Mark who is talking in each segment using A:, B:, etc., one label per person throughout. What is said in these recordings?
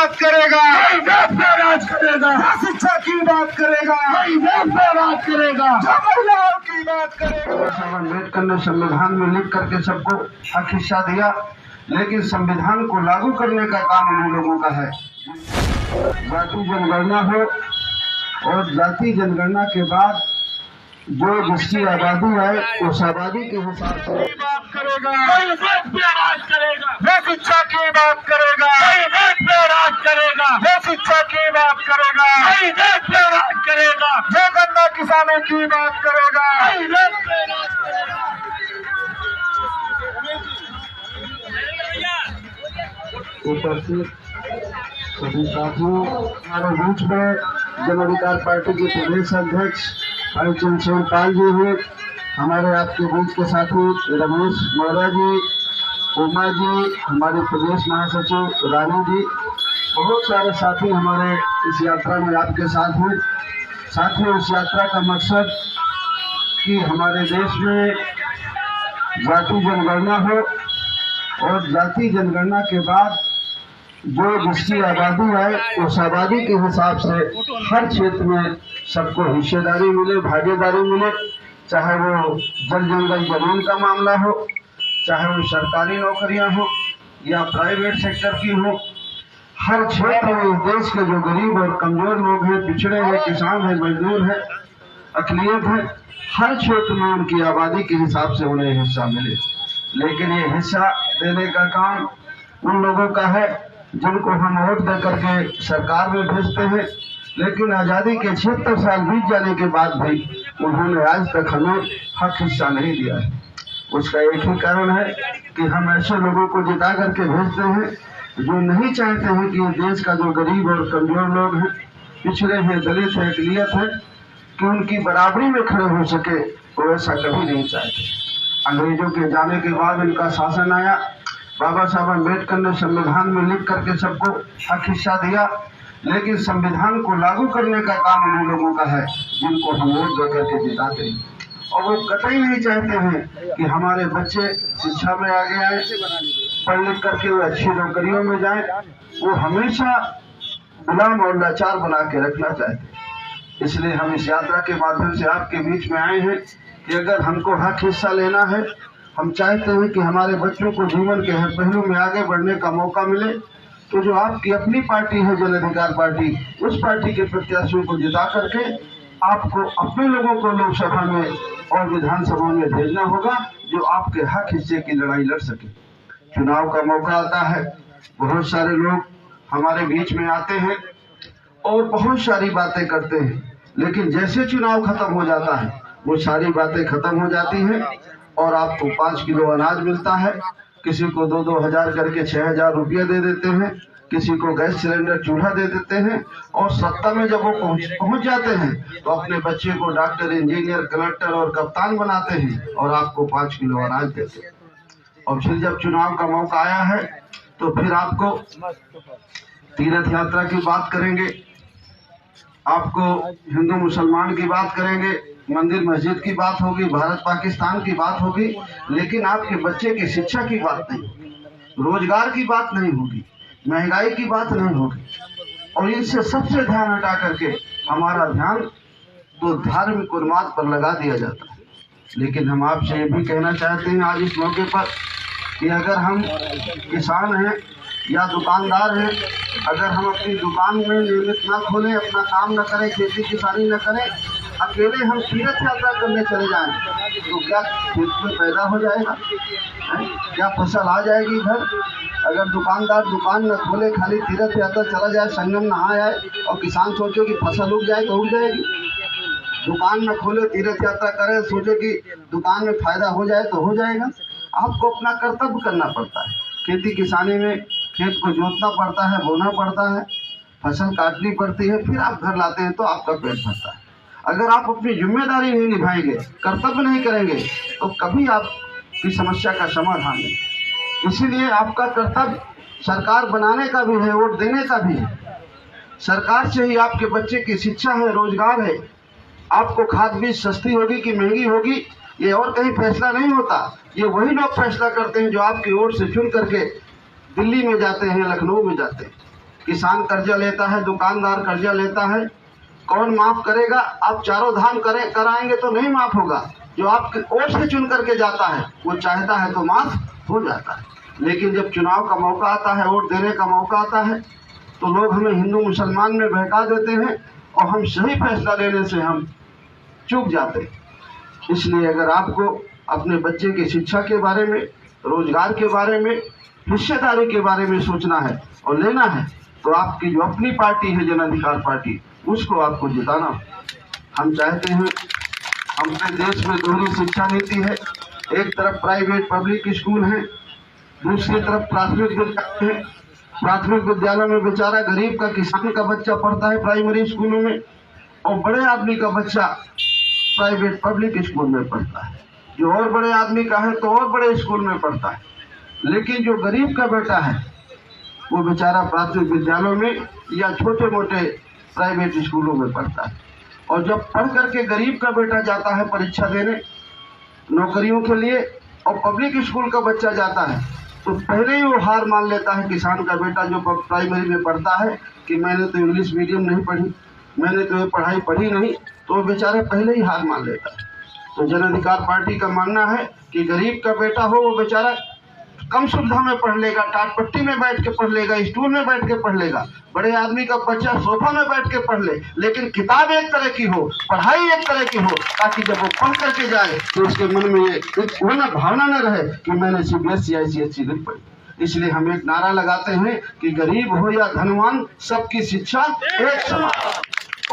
A: बात करेगा,
B: राज करेगा,
A: शिक्षा की बात करेगा,
B: राज करेगा,
A: महिलाओं की बात करेगा।
C: अम्बेडकर ने संविधान में लिख करके सबको हक हिस्सा दिया, लेकिन संविधान को लागू करने का काम उन लोगों का है। जाति जनगणना हो और जाति जनगणना के बाद जो जिसकी आबादी है उस आबादी के हिसाब से
A: बात करेगा,
B: राज करेगा,
A: वो शिक्षा की बात करेगा,
B: राज करेगा,
A: वो शिक्षा की बात करेगा,
B: राज करेगा,
A: जो गन्ना किसानों की बात करेगा।
C: उपस्थित सभी साथियों, हमारे बीच में जन अधिकार पार्टी के प्रदेश अध्यक्ष भाई चंद्रशेखर पाल जी हैं, हमारे आपके बीच के साथी रमेश मौर्य जी, उमा जी, हमारे प्रदेश महासचिव रानी जी, बहुत सारे साथी हमारे इस यात्रा में आपके साथ हैं। साथियों, इस यात्रा का मकसद कि हमारे देश में जाति जनगणना हो और जाति जनगणना के बाद जो जिसकी आबादी है उस आबादी के हिसाब से हर क्षेत्र में सबको हिस्सेदारी मिले, भागीदारी मिले, चाहे वो जल जंगल जमीन का मामला हो, चाहे वो सरकारी नौकरियां हो या प्राइवेट सेक्टर की हो। हर क्षेत्र में इस देश के जो गरीब और कमजोर लोग हैं, पिछड़े हैं, किसान हैं, मजदूर हैं, अकलियत है, हर क्षेत्र में उनकी आबादी के हिसाब से उन्हें हिस्सा मिले। लेकिन ये हिस्सा देने का काम उन लोगों का है जिनको हम वोट दे करके सरकार में भेजते हैं, लेकिन आज़ादी के 76 साल बीत जाने के बाद भी उन्होंने आज तक हमें हक हिस्सा नहीं दिया है। उसका एक ही कारण है कि हम ऐसे लोगों को जिता करके भेजते हैं जो नहीं चाहते हैं कि देश का जो गरीब और कमजोर लोग हैं, पिछड़े हैं, दलित हैं, अकलियत है, कि उनकी बराबरी में खड़े हो सके, वो ऐसा कभी नहीं चाहते। अंग्रेजों के जाने के बाद इनका शासन आया, बाबा साहब अम्बेडकर ने संविधान में लिख करके सबको हक हिस्सा दिया, लेकिन संविधान को लागू करने का काम उन लोगों का है जिनको हम वोट दे करके जिताते हैं। और वो कतई नहीं चाहते हैं कि हमारे बच्चे शिक्षा में आगे आए, पढ़ लिख करके वो अच्छी नौकरियों में जाएं। वो हमेशा गुलाम और लाचार बना के रखना चाहते हैं। इसलिए हम इस यात्रा के माध्यम से आपके बीच में आए हैं कि अगर हमको हक हिस्सा लेना है, हम चाहते हैं कि हमारे बच्चों को जीवन के हर पहलू में आगे बढ़ने का मौका मिले, तो जो आपकी अपनी पार्टी है जन अधिकार पार्टी, उस पार्टी के प्रत्याशियों को जिता करके आपको अपने लोगों को लोकसभा में और विधानसभा में भेजना होगा जो आपके हक हिस्से की लड़ाई लड़ सके। चुनाव का मौका आता है, बहुत सारे लोग हमारे बीच में आते हैं और बहुत सारी बातें करते हैं, लेकिन जैसे चुनाव खत्म हो जाता है वो सारी बातें खत्म हो जाती हैं और आपको 5 किलो अनाज मिलता है, किसी को 2-2 हजार करके 6,000 रुपया दे देते हैं, किसी को गैस सिलेंडर चूल्हा दे देते हैं, और सत्ता में जब वो पहुंच जाते हैं तो अपने बच्चे को डॉक्टर, इंजीनियर, कलेक्टर और कप्तान बनाते हैं और आपको 5 किलो अनाज देते हैं। और फिर जब चुनाव का मौका आया है तो फिर आपको तीर्थ यात्रा की बात करेंगे, आपको हिंदू मुसलमान की बात करेंगे, मंदिर मस्जिद की बात होगी, भारत पाकिस्तान की बात होगी, लेकिन आपके बच्चे की शिक्षा की बात नहीं होगी, रोजगार की बात नहीं होगी, महंगाई की बात नहीं होगी। और इनसे सबसे ध्यान हटा करके हमारा ध्यान तो धार्मिक उन्माद पर लगा दिया जाता है। लेकिन हम आपसे ये भी कहना चाहते हैं आज इस मौके पर कि अगर हम किसान हैं या दुकानदार हैं, अगर हम अपनी दुकान में नियमित न खोलें, अपना काम न करें, खेती किसानी न करें, अकेले हम तीर्थ यात्रा करने चले जाएं, तो क्या खेत में पैदा हो जाएगा? क्या फसल आ जाएगी घर? अगर दुकानदार दुकान न खोले, खाली तीर्थ यात्रा चला जाए, संगम नहा आए और किसान सोचे कि फसल उग जाए तो उग जाएगी। दुकान न खोले, तीर्थ यात्रा करे, सोचे कि दुकान में फायदा हो जाए तो हो जाएगा। आपको अपना कर्तव्य करना पड़ता है। खेती किसानी में खेत को जोतना पड़ता है, बोना पड़ता है, फसल काटनी पड़ती है, फिर आप घर लाते हैं तो आपका पेट भरता है। अगर आप अपनी जिम्मेदारी नहीं निभाएंगे, कर्तव्य नहीं करेंगे, तो कभी आपकी समस्या का समाधान नहीं। इसीलिए आपका कर्तव्य सरकार बनाने का भी है, वोट देने का भी है। सरकार से ही आपके बच्चे की शिक्षा है, रोजगार है। आपको खाद बीज सस्ती होगी कि महंगी होगी, ये और कहीं फैसला नहीं होता। ये वही लोग फैसला करते हैं जो आपकी वोट से चुन करके दिल्ली में जाते हैं, लखनऊ में जाते हैं। किसान कर्जा लेता है, दुकानदार कर्जा लेता है, कौन माफ करेगा? आप चारों धाम कराएंगे तो नहीं माफ होगा। जो आपके वोट से चुन करके जाता है वो चाहता है तो माफ हो जाता है, लेकिन जब चुनाव का मौका आता है, वोट देने का मौका आता है, तो लोग हमें हिंदू मुसलमान में बहका देते हैं और हम सही फैसला लेने से हम चूक जाते हैं। इसलिए अगर आपको अपने बच्चे की शिक्षा के बारे में, रोजगार के बारे में, हिस्सेदारी के बारे में सोचना है और लेना है, तो आपकी जो अपनी पार्टी है जन अधिकार पार्टी, उसको आपको जिताना। हम चाहते हैं, हमारे देश में दोहरी शिक्षा नीति है। एक तरफ प्राइवेट पब्लिक स्कूल है, दूसरी तरफ प्राथमिक विद्यालय है। प्राथमिक विद्यालय में बेचारा गरीब का, किसान का बच्चा पढ़ता है प्राइमरी स्कूलों में, और बड़े आदमी का बच्चा प्राइवेट पब्लिक स्कूल में पढ़ता है। जो और बड़े आदमी का है तो और बड़े स्कूल में पढ़ता है, लेकिन जो गरीब का बेटा है वो बेचारा प्राथमिक विद्यालयों में या छोटे मोटे प्राइवेट स्कूलों में पढ़ता है। और जब पढ़ करके गरीब का बेटा जाता है परीक्षा देने नौकरियों के लिए, और पब्लिक स्कूल का बच्चा जाता है, तो पहले ही वो हार मान लेता है किसान का बेटा जो प्राइमरी में पढ़ता है कि मैंने तो इंग्लिश मीडियम नहीं पढ़ी, मैंने तो ये पढ़ाई पढ़ी नहीं, तो वो बेचारा पहले ही हार मान लेता है। तो जन अधिकार पार्टी का मानना है कि गरीब का बेटा हो वो बेचारा कम सुविधा में पढ़ लेगा, टाटपट्टी में बैठ के पढ़ लेगा, स्टूल में बैठ के पढ़ लेगा। बड़े आदमी का बच्चा सोफा में बैठ के पढ़ ले, लेकिन किताब एक तरह की हो, पढ़ाई एक तरह की हो, ताकि जब वो पढ़ करके जाए तो उसके मन में ये वो ना भावना न रहे कि मैंने CBSE ICSE नहीं पढ़ी। इसलिए हम एक नारा लगाते हैं कि गरीब हो या धनवान, सबकी शिक्षा एक समान।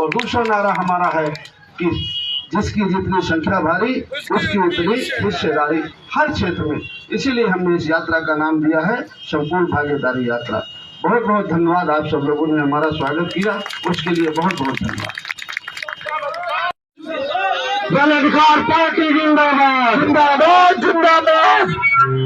C: और दूसरा नारा हमारा है कि जिसकी जितनी संख्या भारी उसकी उतनी हिस्सेदारी हर क्षेत्र में। इसीलिए हमने इस यात्रा का नाम दिया है संपूर्ण भागीदारी यात्रा। बहुत बहुत धन्यवाद, आप सब लोगों ने हमारा स्वागत किया, उसके लिए बहुत बहुत धन्यवाद।
A: जन अधिकार पार्टी जिंदाबाद, जिंदाबाद, जिंदाबाद।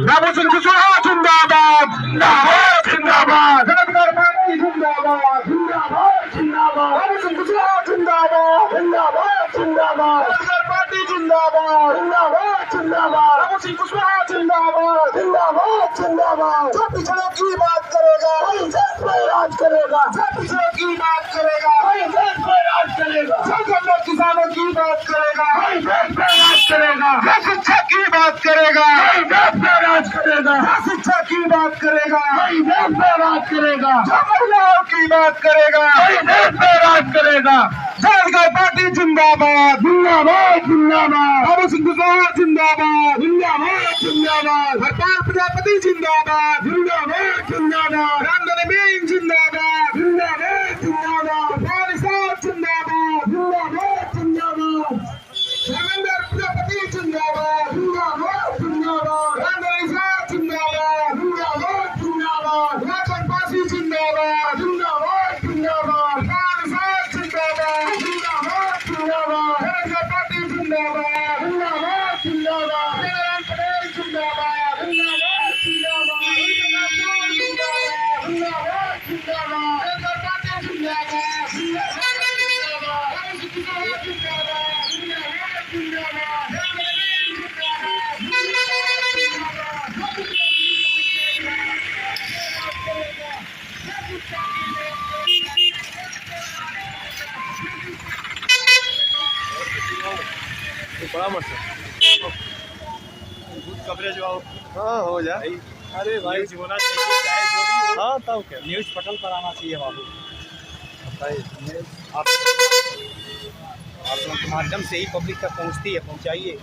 A: बाबू सिंह कुशवाहा जिंदाबाद, जिंदाबाद, जिंदाबाद। जन अधिकार पार्टी जिंदाबाद, जिंदाबाद, जिंदाबाद। बाबू सिंह कुशवाहा जिंदाबाद, जिंदाबाद, जिंदाबाद। जन अधिकार पार्टी जिंदाबाद, जिंदाबाद, जिंदाबाद। बाबू सिंह कुशवाहा जिंदाबाद, जिंदाबाद, जिंदाबाद। जो पिछड़ों की बात करेगा वही देश में राज करेगा, जो पिछड़ों की बात करेगा वही देश में राज करेगा, जो गरीब किसानों की बात करेगा वही देश में राज करेगा, जो शिक्षा की बात करेगा वही देश में राज करेगा, जो शिक्षा की बात करेगा वही देश में राज करेगा, जो महिलाओं की बात करेगा वही देश में राज करेगा। जन अधिकार पार्टी जिंदाबाद, जिंदाबाद, जिंदाबाद। बाबू सिंह कुशवाहा जिंदाबाद, जिंदाबाद, जिंदाबाद। हरपाल प्रजापति जिंदाबाद, जिंदाबाद, जिंदाबाद। रामधनी मीन जिंदाबाद, जिंदाबाद, जिंदाबाद। फारिसाद जिंदाबाद, जिंदाबाद, जिंदाबाद। धर्मेंद्र प्रजापति जिंदाबाद, जिंदाबाद, जिंदाबाद। रामधनी साहब जिंदाबाद, जिंदाबाद, जिंदाबाद। राजन पासी जिंदाबाद, जिंदाबाद, जिंदाबाद। फारिसाद जिंदाबाद, जिंदाबाद, जिंदाबाद। जन अधिकार पार्टी जिंदाबाद, जिंदाबाद, जिंदाबाद। नारायण पटेल जिंदाबाद, जिंदाबाद, जिंदाबाद। जिंदाबाद, जिंदाबाद, जिंदाबाद। जन अधिकार पार्टी जिंदाबाद, जिंदाबाद, जिंदाबाद। बाबू सिंह कुशवाहा जिंदाबाद, जिंदाबाद, जिंदाबाद। रामधनी जिंदाबाद, जिंदाबाद, जिंदाबाद।
D: बड़ा मत कवरेज हाँ हो जाए। अरे भाई होना चाहिए चाहे जो भी हो। हाँ तब क्या न्यूज़ पटल पर आना चाहिए बाबू। आप लोगों के माध्यम से ही पब्लिक तक पहुंचती है, पहुंचाइए।